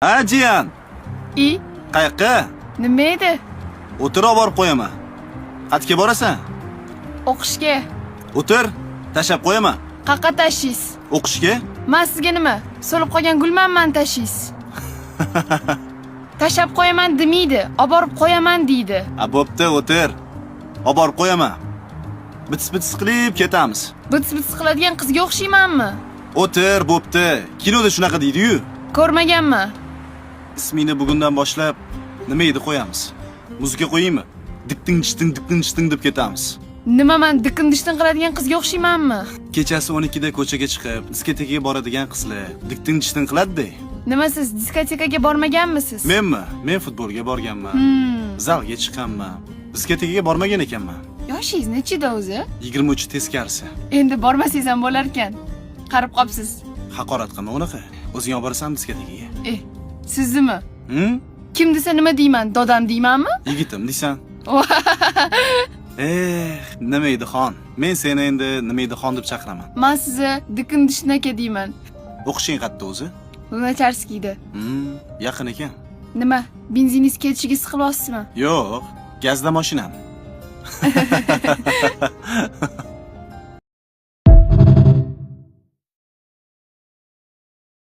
Ha, jiyan. Qayoqqa? Nima edi? O'tir, olib borib qo'yaman. Qayerga borasan? O'qishga. O'tir, tashab qo'yaman. Qayerga tashiysiz? O'qishga? Men sizga nima? So'lib qolgan gulmanman tashiysiz. Tashab qo'yaman demaydi, olib borib qo'yaman deydi. Ha, bo'pti, o'tir. Olib borib qo'yaman. Bits-bits qilib ketamiz. Bits-bits qiladigan qizga o'xshaymanmi? O'tir, bo'pti. Kinoda shunaqa deydi-yu. Ko'rmaganman. Ismingni bugundan boshlab nima edi qo'yamiz? Muzika qo'yaymi? Dikting deb ketamiz. Nima, men dikin-dishtin qiladigan qizga o'xshaymanmi? Kechasi 12da ko'chaga chiqib, diskotekaga boradigan qizlar dikting qiladi-da. Nima, siz diskotekaga bormaganmisiz? Menmi? Men futbolga borganman. Zalga chiqqanman. Diskotekaga bormagan ekanman. Yoshingiz nechida o'zi? 23 teskarisi. Endi bormasangiz ham bo'lar ekan. Qarib qopsiz. Haqorat qilma unaqa. O'zing olib borasan diskotekaga. Siznimi? Kim desa nima deyman? Dodam deymanmi? Yigitim deysan. Nima edi xon? Men seni endi nima edi xon deb chaqiraman. Men sizni dikin-dishtin aka deyman. O'qishing qayerda o'zi? Lunacharskiyda. Yaqin ekan. Nima? Benziningiz ketishiga siqilyapsizmi? Yo'q, gazda mashinam.